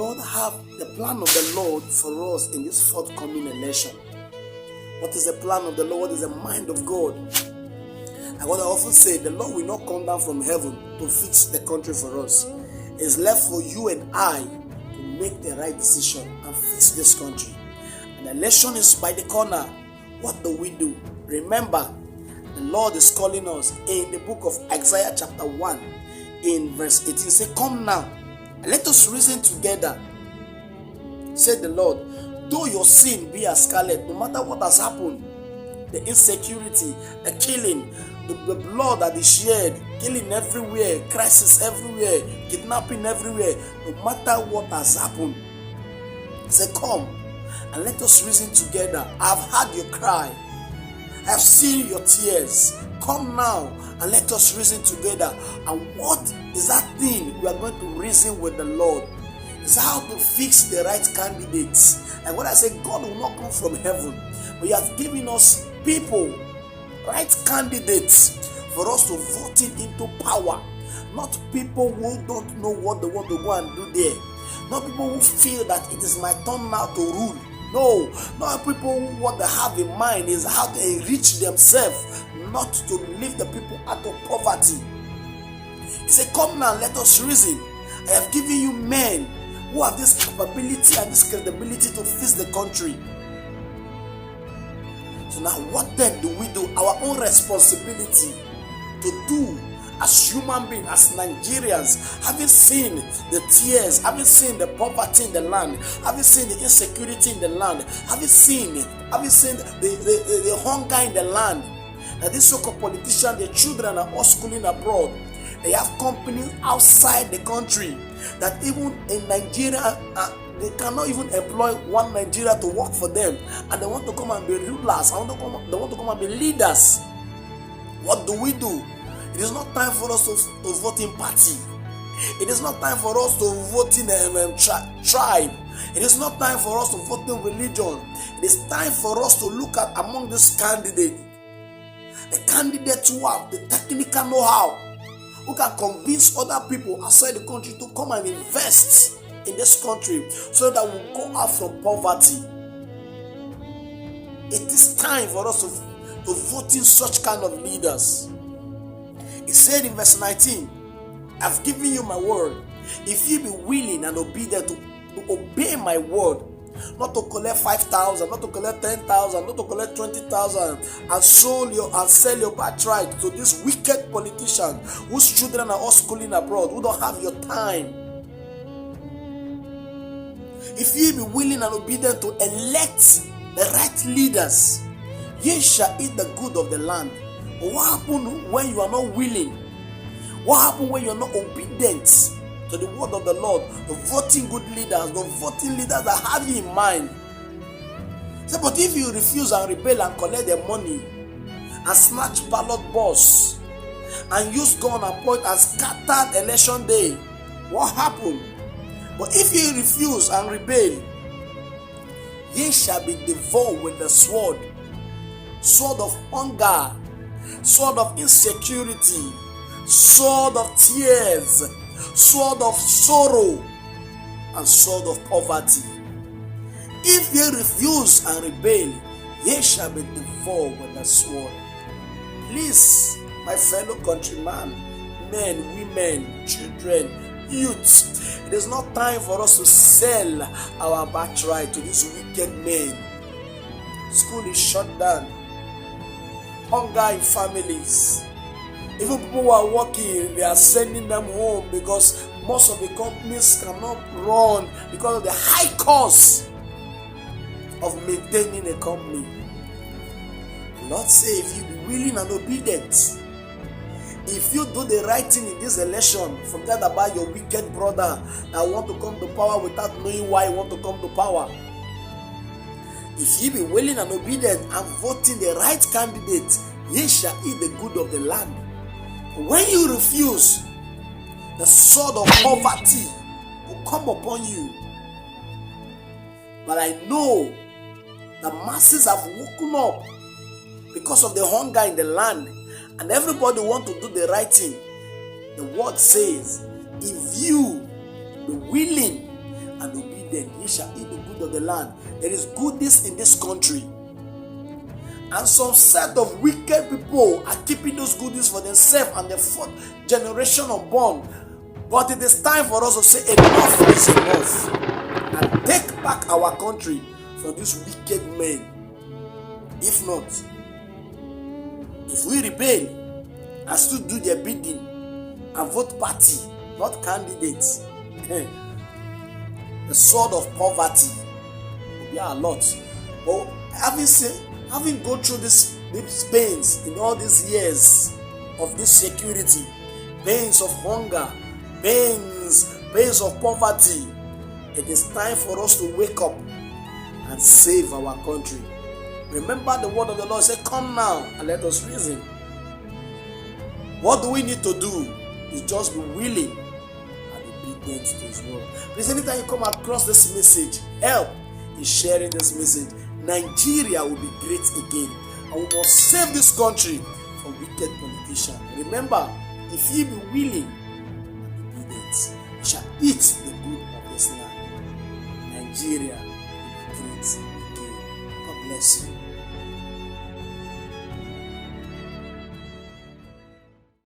Lord have the plan of the Lord for us in this forthcoming election? What is the plan of the Lord? What is the mind of God? And what I often say, the Lord will not come down from heaven to fix the country for us. It's left for you and I to make the right decision and fix this country. And the election is by the corner. What do we do? Remember, the Lord is calling us in the book of Isaiah chapter 1 in verse 18. Say, come now and let us reason together, said the Lord. Though your sin be as scarlet, no matter what has happened, the insecurity, the killing, the blood that is shed, killing everywhere, crisis everywhere, kidnapping everywhere, no matter what has happened, say, come and let us reason together. I have heard your cry, I have seen your tears. Come now and let us reason together. And what is that thing we are going to reason with the Lord? It's how to fix the right candidates. And when I say God will not come from heaven, but He has given us people, right candidates for us to vote into power. Not people who don't know what they want to go and do there. Not people who feel that it is my turn now to rule. No, not people who what they have in mind is how to enrich themselves, not to lift the people out of poverty. He said, come now, let us reason. I have given you men who have this capability and this credibility to fix the country. So now what then do we do? Our own responsibility to do as human beings, as Nigerians, having seen the tears, having seen the poverty in the land, having seen the insecurity in the land, having seen the hunger in the land, that these so-called politicians, their children are all schooling abroad. They have companies outside the country that even in Nigeria, they cannot even employ one Nigeria to work for them, and they want to come and be rulers. They want to come and be leaders. What do we do? It is not time for us to vote in party. It is not time for us to vote in tribe. It is not time for us to vote in religion. It is time for us to look at among these candidates, the candidates who have the technical know-how, who can convince other people outside the country to come and invest in this country so that we go out from poverty. It is time for us to vote in such kind of leaders. He said in verse 19, I've given you my word. If you be willing and obedient to obey my word, not to collect 5,000, not to collect 10,000, not to collect 20,000, and sell your birthright to this wicked politician whose children are all schooling abroad, who don't have your time. If ye be willing and obedient to elect the right leaders, ye shall eat the good of the land. But what happens when you are not willing? What happens when you are not obedient to the word of the Lord? The voting good leaders, the voting leaders that have you in mind. So, but if you refuse and rebel and collect their money and snatch ballot box and use gun and point and scatter election day, what happened? But if you refuse and rebel, ye shall be devoured with the sword of hunger, sword of insecurity, sword of tears, sword of sorrow, and sword of poverty. If ye refuse and rebel, ye shall be devoured with the sword. Please, my fellow countrymen, men, women, children, youths, it is not time for us to sell our birthright to these wicked men. School is shut down. Hunger in families. Even people who are working, they are sending them home because most of the companies cannot run because of the high cost of maintaining a company. The Lord say, if you be willing and obedient, if you do the right thing in this election, forget about your wicked brother that want to come to power without knowing why he want to come to power. If ye be willing and obedient and voting the right candidate, ye shall eat the good of the land. When you refuse, the sword of poverty will come upon you. But I know the masses have woken up because of the hunger in the land, and everybody want to do the right thing. The word says, if you be willing and obedient, ye shall eat the good of the land. There is goodness in this country. And some set of wicked people are keeping those goodies for themselves and the fourth generation unborn. But it is time for us to say enough is enough and take back our country from these wicked men. If not, if we rebel and still do their bidding and vote party, not candidates, the sword of poverty will be a lot. But having gone through these pains in all these years of this security, pains of hunger, pains of poverty, it is time for us to wake up and save our country. Remember the word of the Lord said, come now and let us reason. What do we need to do? Is just be willing and obedient to His word. Please, anytime you come across this message, help in sharing this message. Nigeria will be great again, and we must save this country from wicked politicians. Remember, if ye be willing and obedient, you shall eat the good of this land. Nigeria will be great again. God bless you.